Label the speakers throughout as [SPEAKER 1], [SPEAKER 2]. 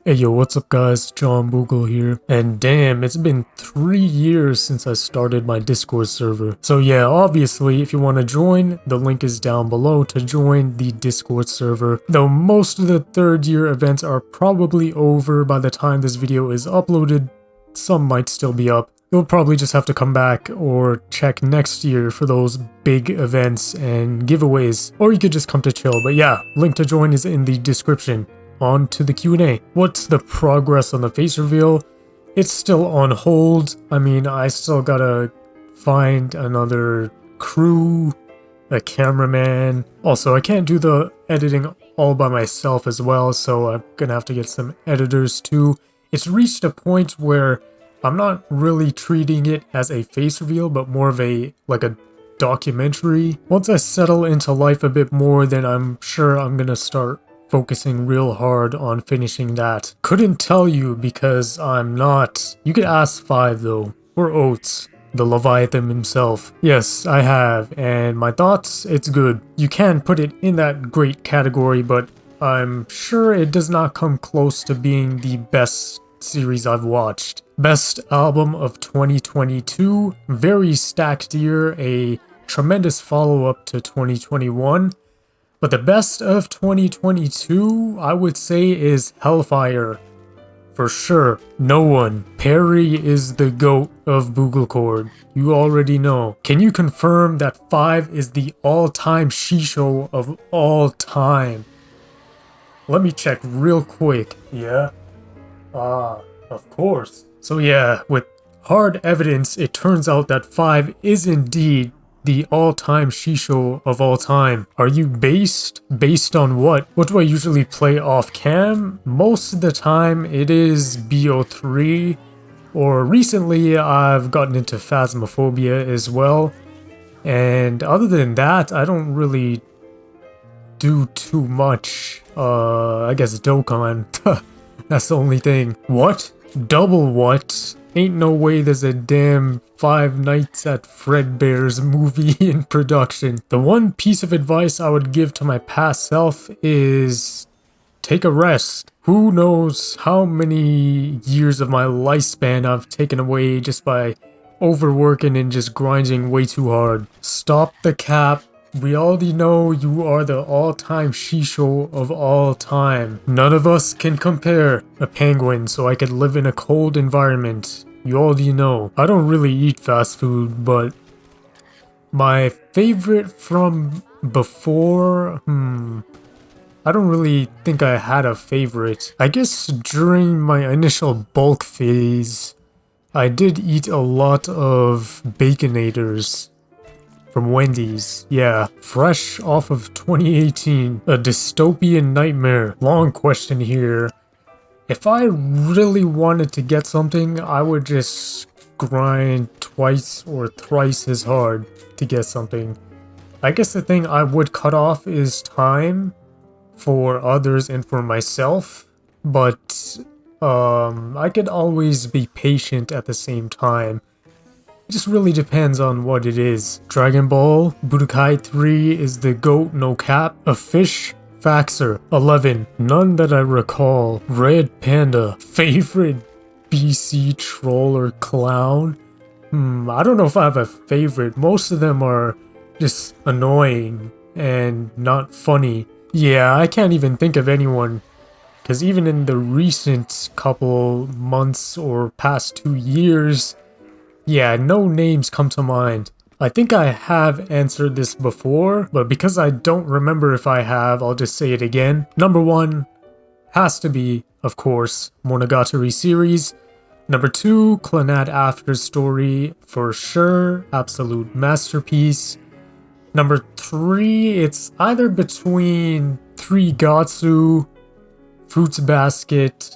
[SPEAKER 1] Hey yo, what's up guys? John Boogle here. And damn, it's been 3 years since I started my Discord server. So yeah, obviously, if you want to join, the link is down below to join the Discord server. Though most of the 3rd year events are probably over by the time this video is uploaded, some might still be up. You'll probably just have to come back or check next year for those big events and giveaways. Or you could just come to chill. But yeah, link to join is in the description. On to the Q&A. What's the progress on the face reveal? It's still on hold. I mean, I still gotta find another crew, a cameraman. Also, I can't do the editing all by myself as well, so I'm gonna have to get some editors too. It's reached a point where I'm not really treating it as a face reveal, but more of a documentary. Once I settle into life a bit more, then I'm sure I'm gonna start focusing real hard on finishing that. Couldn't tell you because I'm not. You could ask 5 though, or Oates, the Leviathan himself. Yes, I have, and my thoughts, it's good. You can put it in that great category, but I'm sure it does not come close to being the best series I've watched. Best album of 2022, very stacked year, a tremendous follow-up to 2021. But the best of 2022, I would say, is Hellfire. For sure. No one. Perry is the GOAT of Booglecord. You already know. Can you confirm that 5 is the all-time Shisho of all time? Let me check real quick. Yeah? Of course. So yeah, with hard evidence, it turns out that 5 is indeed the all-time Shisho of all time. Are you based? Based on what? What do I usually play off cam? Most of the time it is BO3, or recently I've gotten into Phasmophobia as well. And other than that, I don't really do too much. I guess Dokkan. That's the only thing. What? Double what? Ain't no way there's a damn Five Nights at Fredbear's movie in production. The one piece of advice I would give to my past self is take a rest. Who knows how many years of my lifespan I've taken away just by overworking and just grinding way too hard. Stop the cap. We already know you are the all-time Shisho of all time. None of us can compare a penguin so I could live in a cold environment. You already know. I don't really eat fast food, but my favorite from before, I don't really think I had a favorite. I guess during my initial bulk phase, I did eat a lot of Baconators. From Wendy's. Yeah, fresh off of 2018. A dystopian nightmare. Long question here. If I really wanted to get something, I would just grind twice or thrice as hard to get something. I guess the thing I would cut off is time for others and for myself, but I could always be patient at the same time. It just really depends on what it is. Dragon Ball, Budokai 3 is the GOAT, no cap. A fish, Faxer. 11, none that I recall. Red Panda, favorite BC troll or clown? I don't know if I have a favorite. Most of them are just annoying and not funny. Yeah, I can't even think of anyone. Because even in the recent couple months or past 2 years, yeah, no names come to mind. I think I have answered this before, but because I don't remember if I have, I'll just say it again. Number 1 has to be, of course, Monogatari series. Number 2, Clannad After Story, for sure, absolute masterpiece. Number 3, it's either between 3 Gatsu, Fruits Basket,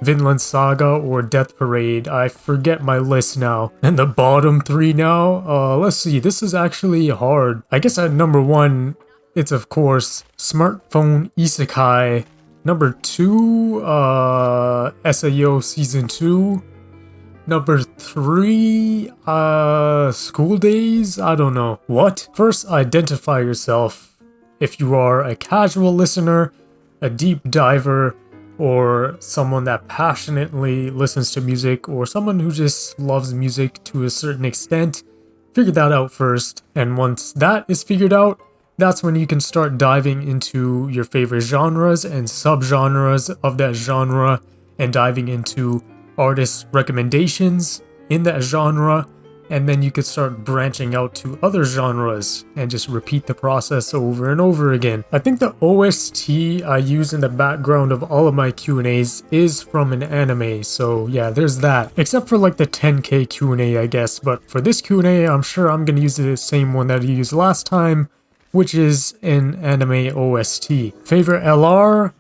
[SPEAKER 1] Vinland Saga, or Death Parade. I forget my list now. And the bottom 3 now? Let's see, this is actually hard. I guess at number 1, it's of course Smartphone Isekai. Number 2, SAO Season 2. Number 3, School Days? I don't know. What? First, identify yourself. If you are a casual listener, a deep diver, or someone that passionately listens to music, or someone who just loves music to a certain extent, figure that out first. And once that is figured out, that's when you can start diving into your favorite genres and subgenres of that genre and diving into artist recommendations in that genre. And then you could start branching out to other genres and just repeat the process over and over again. I think the OST I use in the background of all of my Q&As is from an anime, so yeah, there's that. Except for like the 10K Q&A, I guess, but for this Q&A, I'm sure I'm gonna use the same one that I used last time, which is an anime OST. Favorite LR?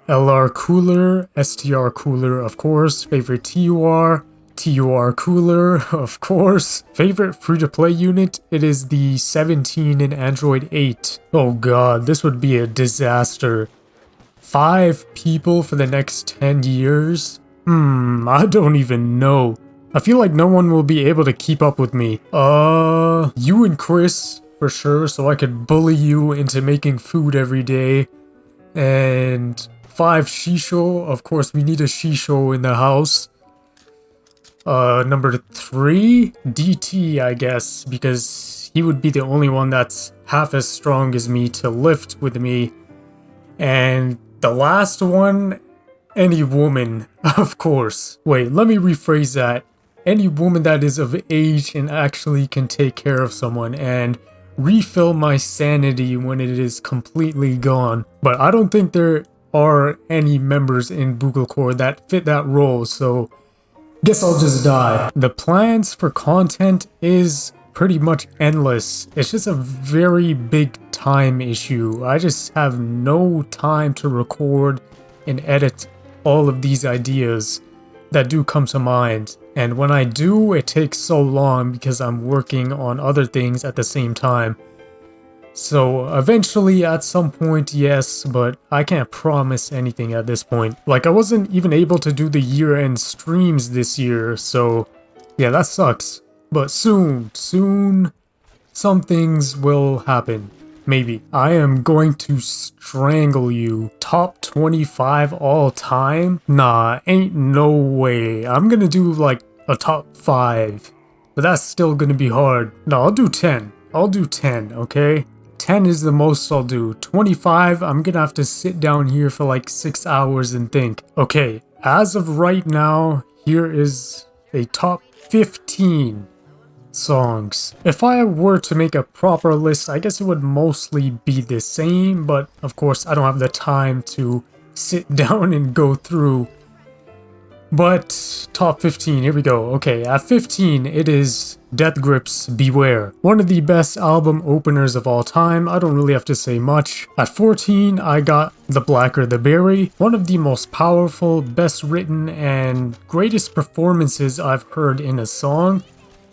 [SPEAKER 1] LR Cooler, STR Cooler, of course. Favorite TUR? TUR Cooler, of course. Favorite free-to-play unit? It is the 17 in Android 8. Oh god, this would be a disaster. 5 people for the next 10 years? I don't even know. I feel like no one will be able to keep up with me. You and Chris, for sure, so I could bully you into making food every day. And 5 Shisho, of course we need a Shisho in the house. Number 3, DT, I guess, because he would be the only one that's half as strong as me to lift with me. And the last one, any woman, of course. Wait, let me rephrase that. Any woman that is of age and actually can take care of someone and refill my sanity when it is completely gone. But I don't think there are any members in Boogle Core that fit that role, so guess I'll just die. The plans for content is pretty much endless. It's just a very big time issue. I just have no time to record and edit all of these ideas that do come to mind. And when I do, it takes so long because I'm working on other things at the same time. So eventually at some point, yes, but I can't promise anything at this point. Like I wasn't even able to do the year-end streams this year, so yeah, that sucks. But soon, some things will happen. Maybe. I am going to strangle you. Top 25 all time? Nah, ain't no way. I'm gonna do like a top 5. But that's still gonna be hard. No, I'll do 10. I'll do 10, okay? 10 is the most I'll do. 25, I'm gonna have to sit down here for like 6 hours and think. Okay, as of right now, here is a top 15 songs. If I were to make a proper list, I guess it would mostly be the same, but of course I don't have the time to sit down and go through. But top 15, here we go. Okay, at 15, it is Death Grip's Beware. One of the best album openers of all time, I don't really have to say much. At 14, I got The Blacker the Berry. One of the most powerful, best written, and greatest performances I've heard in a song.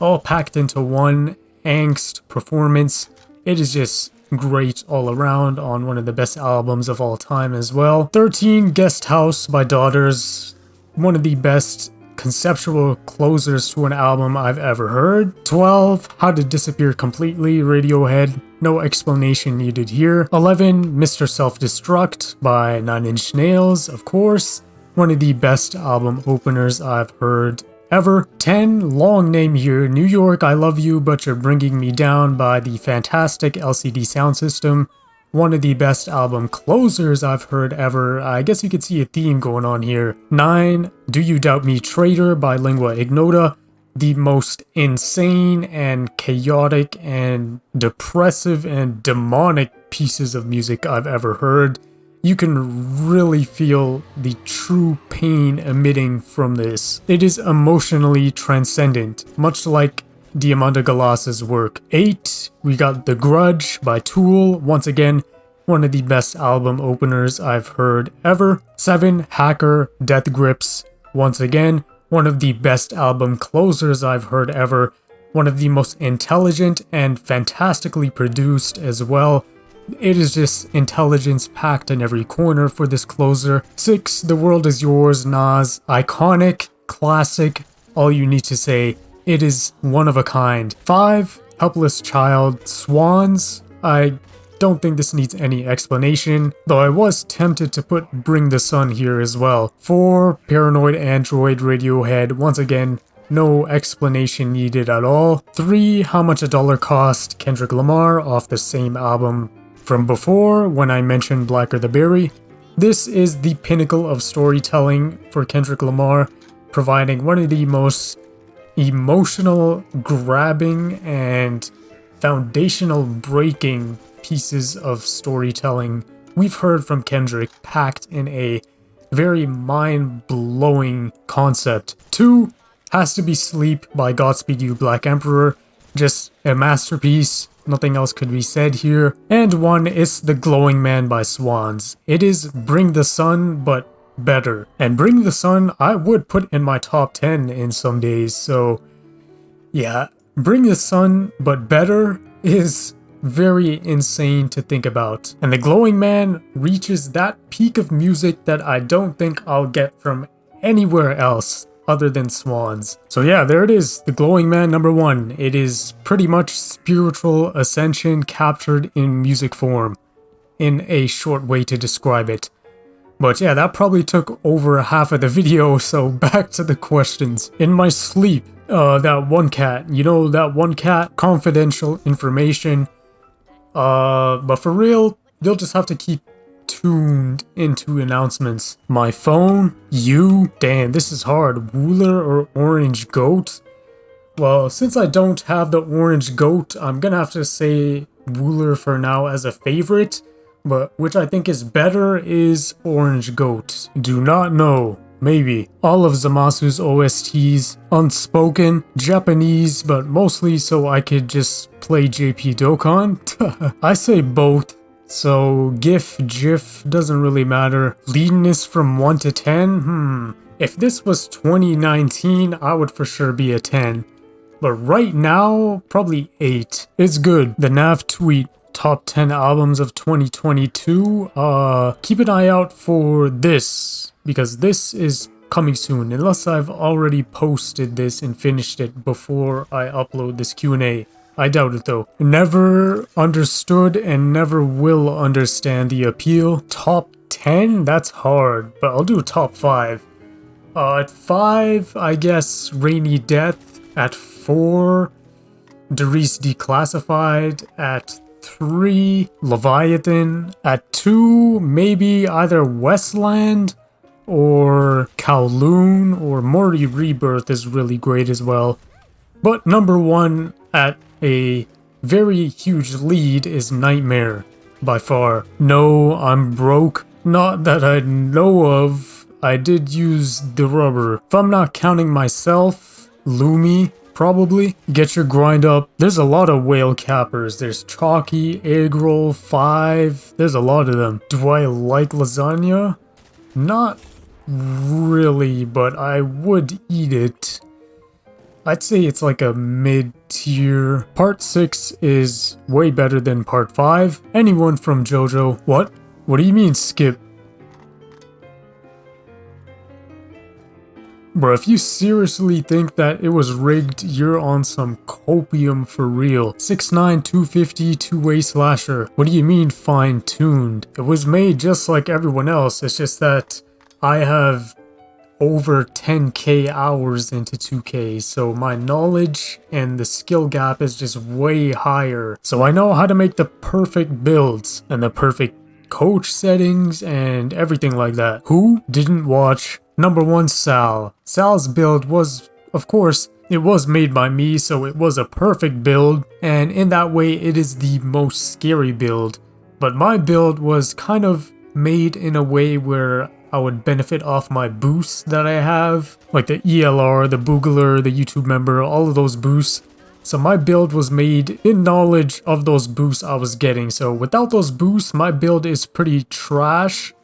[SPEAKER 1] All packed into one angst performance. It is just great all around on one of the best albums of all time as well. 13, Guest House by Daughters. One of the best conceptual closers to an album I've ever heard. 12, How to Disappear Completely, Radiohead. No explanation needed here. 11, Mr. Self-Destruct by 9 Inch Nails, of course. One of the best album openers I've heard ever. 10, long name here, New York, I Love You, But You're Bringing Me Down by the fantastic LCD Sound System. One of the best album closers I've heard ever. I guess you could see a theme going on here. 9, Do You Doubt Me Traitor by Lingua Ignota. The most insane and chaotic and depressive and demonic pieces of music I've ever heard. You can really feel the true pain emitting from this. It is emotionally transcendent, much like Diamanda Galas's work. 8, we got The Grudge by Tool. Once again, one of the best album openers I've heard ever. 7, Hacker, Death Grips. Once again, one of the best album closers I've heard ever. One of the most intelligent and fantastically produced as well. It is just intelligence packed in every corner for this closer. 6, The World Is Yours, Nas. Iconic, classic, all you need to say. It is one of a kind. 5, Helpless Child, Swans. I don't think this needs any explanation, though I was tempted to put Bring the Sun here as well. 4, Paranoid Android Radiohead, once again, no explanation needed at all. 3, How Much a Dollar Cost, Kendrick Lamar, off the same album from before when I mentioned Blacker the Berry. This is the pinnacle of storytelling for Kendrick Lamar, providing one of the most emotional, grabbing, and foundational breaking pieces of storytelling we've heard from Kendrick, packed in a very mind-blowing concept. 2 has to be Sleep by Godspeed You Black Emperor, just a masterpiece, nothing else could be said here. And 1 is The Glowing Man by Swans. It is Bring the Sun, but better. And Bring the Sun I would put in my top 10 in some days, so yeah, Bring the Sun, but better is very insane to think about. And The Glowing Man reaches that peak of music that I don't think I'll get from anywhere else other than Swans. So yeah, there it is, The Glowing Man number 1. It is pretty much spiritual ascension captured in music form, in a short way to describe it. But yeah, that probably took over half of the video, so back to the questions. In my sleep, that one cat, you know, that one cat, confidential information. But for real, you'll just have to keep tuned into announcements. My phone, you, damn, this is hard. Wooler or Orange Goat? Well, since I don't have the Orange Goat, I'm gonna have to say Wooler for now as a favorite, but which I think is better is Orange Goat. Do not know. Maybe. All of Zamasu's OSTs, unspoken, Japanese, but mostly so I could just play JP Dokkan. I say both, so GIF, doesn't really matter. Leadness from 1 to 10? If this was 2019, I would for sure be a 10. But right now, probably 8. It's good. The Nav tweet, top 10 albums of 2022. Keep an eye out for this, because this is coming soon, unless I've already posted this and finished it before I upload this Q&A. I doubt it though. Never understood and never will understand the appeal. Top 10? That's hard, but I'll do top 5. At 5, I guess Rainy Death. At 4, Derice Declassified. At 3, Leviathan. At 2, maybe either Westland or Kowloon, or Morty Rebirth is really great as well. But number 1 at a very huge lead is Nightmare, by far. No, I'm broke. Not that I know of. I did use the rubber. If I'm not counting myself, Lumi, probably. Get Your Grind Up. There's a lot of whale cappers. There's Chalky, Egg Roll, 5. There's a lot of them. Do I like lasagna? Not really, but I would eat it. I'd say it's like a mid-tier. Part 6 is way better than Part 5. Anyone from JoJo? What? What do you mean skip? Bro, if you seriously think that it was rigged, you're on some copium for real. 6'9", 250, two-way slasher. What do you mean fine-tuned? It was made just like everyone else, it's just that I have over 10k hours into 2K, so my knowledge and the skill gap is just way higher. So I know how to make the perfect builds and the perfect coach settings and everything like that. Who didn't watch number 1 Sal? Sal's build was, of course, it was made by me, so it was a perfect build, and in that way it is the most scary build. But my build was kind of made in a way where I would benefit off my boosts that I have, like the ELR, the Boogler, the YouTube member, all of those boosts. So my build was made in knowledge of those boosts I was getting. So without those boosts, my build is pretty trash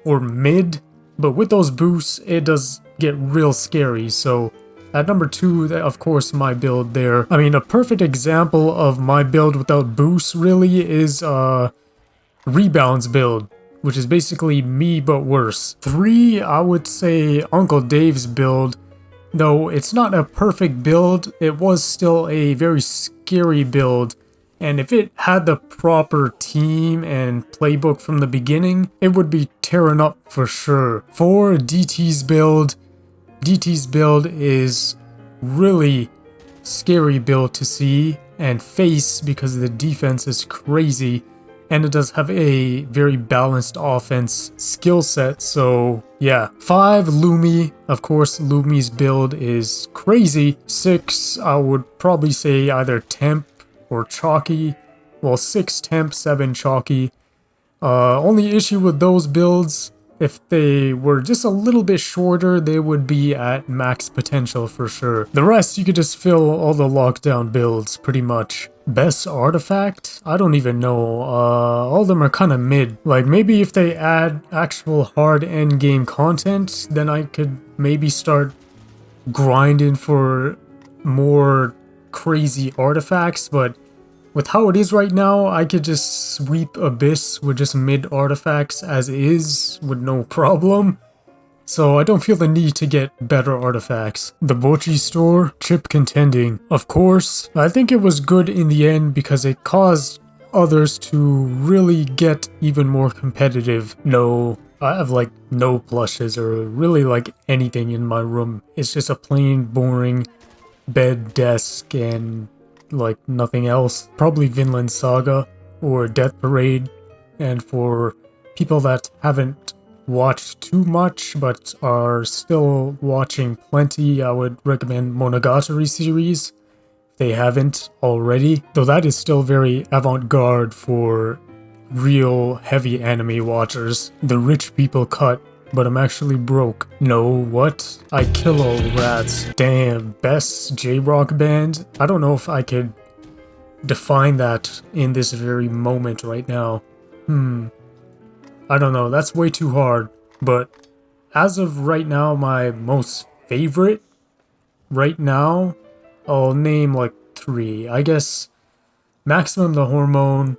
[SPEAKER 1] or mid. But with those boosts, it does get real scary. So at number 2, of course, my build there. I mean, a perfect example of my build without boosts really is Rebounds build, which is basically me but worse. 3, I would say Uncle Dave's build. Though it's not a perfect build, it was still a very scary build And if it had the proper team and playbook from the beginning, it would be tearing up for sure. For DT's build is really scary build to see and face because the defense is crazy, and it does have a very balanced offense skill set. So yeah, 5 Lumi. Of course, Lumi's build is crazy. 6, I would probably say either temp or chalky. Well, 6 temp, 7 chalky. Only issue with those builds, if they were just a little bit shorter, they would be at max potential for sure. The rest, you could just fill all the lockdown builds pretty much. Best artifact? I don't even know. All of them are kind of mid. Like, maybe if they add actual hard endgame content, then I could maybe start grinding for more crazy artifacts, but with how it is right now, I could just sweep Abyss with just mid artifacts as is with no problem. So I don't feel the need to get better artifacts. The Bochi store, chip contending. Of course, I think it was good in the end because it caused others to really get even more competitive. No, I have like no plushes or really like anything in my room. It's just a plain boring bed, desk, and like nothing else. Probably Vinland Saga or Death Parade. And for people that haven't watched too much but are still watching plenty, I would recommend Monogatari series if they haven't already. Though that is still very avant-garde for real heavy anime watchers. The rich people cut, but I'm actually broke. No, what? I kill all rats. Damn, best J-rock band? I don't know if I could define that in this very moment right now. I don't know, that's way too hard. But as of right now, my most favorite right now, I'll name like 3. I guess Maximum the Hormone,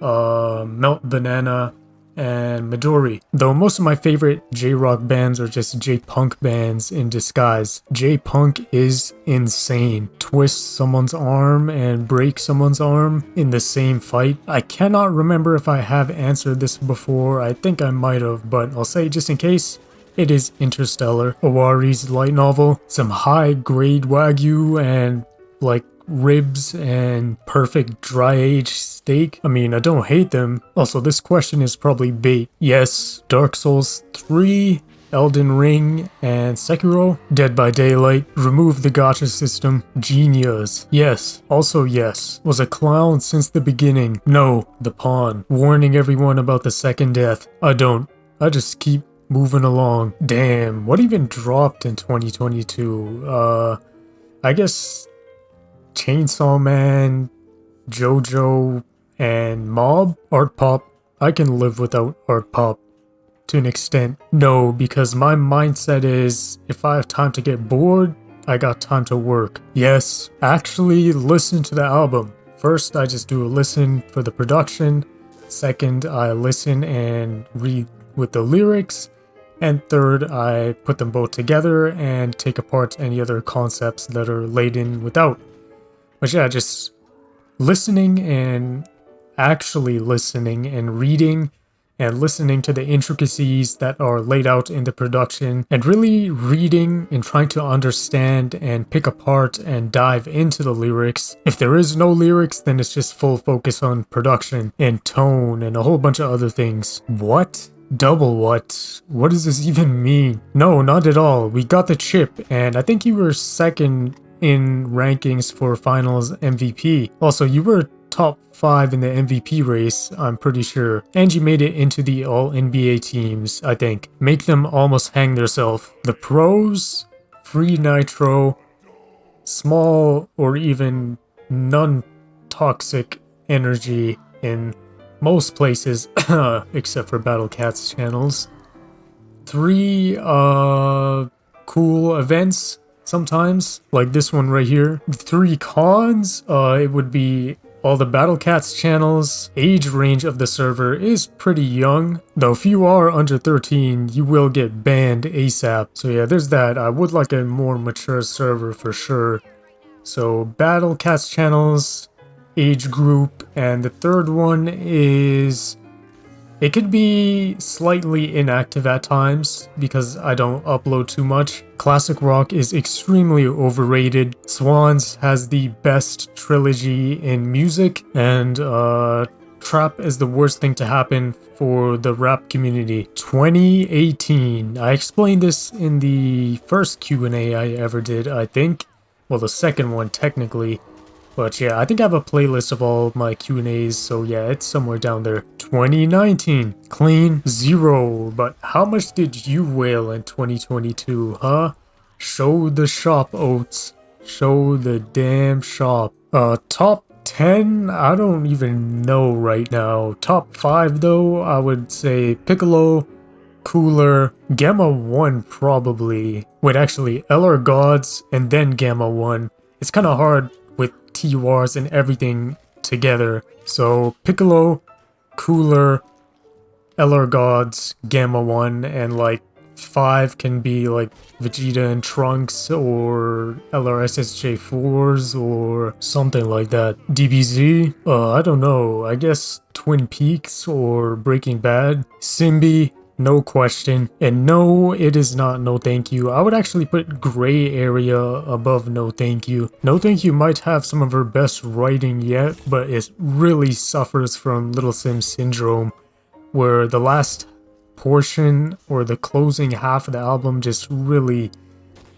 [SPEAKER 1] Melt Banana, and Midori. Though most of my favorite J-rock bands are just J-punk bands in disguise. J-punk is insane. Twist someone's arm and break someone's arm in the same fight. I cannot remember if I have answered this before. I think I might have, but I'll say just in case. It is Interstellar, Owari's light novel. Some high-grade Wagyu and like ribs and perfect dry-aged steak. I mean, I don't hate them. Also, this question is probably bait. Yes, Dark Souls 3, Elden Ring, and Sekiro. Dead by Daylight. Remove the gacha system. Genius. Yes. Also yes. Was a clown since the beginning. No, the pawn. Warning everyone about the second death. I don't. I just keep moving along. Damn, what even dropped in 2022? I guess Chainsaw Man, JoJo, and Mob? Art Pop. I can live without Art Pop to an extent. No, because my mindset is if I have time to get bored, I got time to work. Yes, actually listen to the album. First, I just do a listen for the production. Second, I listen and read with the lyrics. And third, I put them both together and take apart any other concepts that are laid in without. But yeah, just listening and actually listening and reading and listening to the intricacies that are laid out in the production and really reading and trying to understand and pick apart and dive into the lyrics. If there is no lyrics, then it's just full focus on production and tone and a whole bunch of other things. What? Double what? What does this even mean? No, not at all. We got the chip, and I think you were second in rankings for finals MVP. Also, you were top 5 in the MVP race, I'm pretty sure. And you made it into the all NBA teams, I think. Make them almost hang theirself. The pros, free nitro, small or even non-toxic energy in most places, except for Battle Cat's channels. 3 cool events sometimes, like this one right here. 3 cons, it would be all the Battle Cats channels. Age range of the server is pretty young, though if you are under 13, you will get banned ASAP. So yeah, there's that. I would like a more mature server for sure. So Battle Cats channels age group. And the third one is, it could be slightly inactive at times because I don't upload too much. Classic rock is extremely overrated. Swans has the best trilogy in music, and trap is the worst thing to happen for the rap community. 2018. I explained this in the first Q&A I ever did, I think. Well, the second one technically. But yeah, I think I have a playlist of all my Q&As, so yeah, it's somewhere down there. 2019, clean, 0. But how much did you whale in 2022, huh? Show the shop, Oats. Show the damn shop. Top 10? I don't even know right now. Top 5 though, I would say Piccolo, Cooler, Gamma 1 probably. Wait, actually, LR Gods and then Gamma 1. It's kind of hard with TWARs and everything together. So Piccolo, Cooler, LR Gods, Gamma 1, and like 5 can be like Vegeta and Trunks or LRSSJ4s or something like that. DBZ? I don't know. I guess Twin Peaks or Breaking Bad. Simbi? No question. And no, it is not no thank you. I would actually put Gray Area above no thank you. No thank you might have some of her best writing yet, but it really suffers from Little Sim syndrome, where the last portion or the closing half of the album just really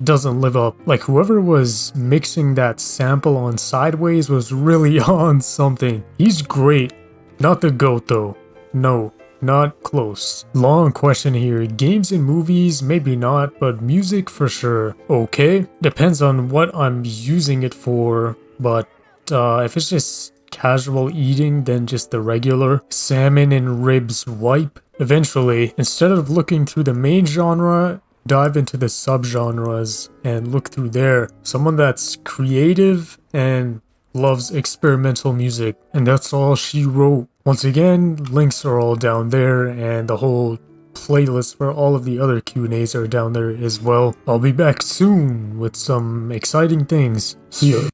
[SPEAKER 1] doesn't live up. Like, whoever was mixing that sample on Sideways was really on something. He's great. Not the GOAT though. No. Not close. Long question here. Games and movies, maybe not, but music for sure. Okay, depends on what I'm using it for, but if it's just casual eating, then just the regular salmon and ribs wipe. Eventually, instead of looking through the main genre, dive into the subgenres and look through there. Someone that's creative and loves experimental music, and that's all she wrote. Once again, links are all down there, and the whole playlist for all of the other Q&As are down there as well. I'll be back soon with some exciting things. See ya.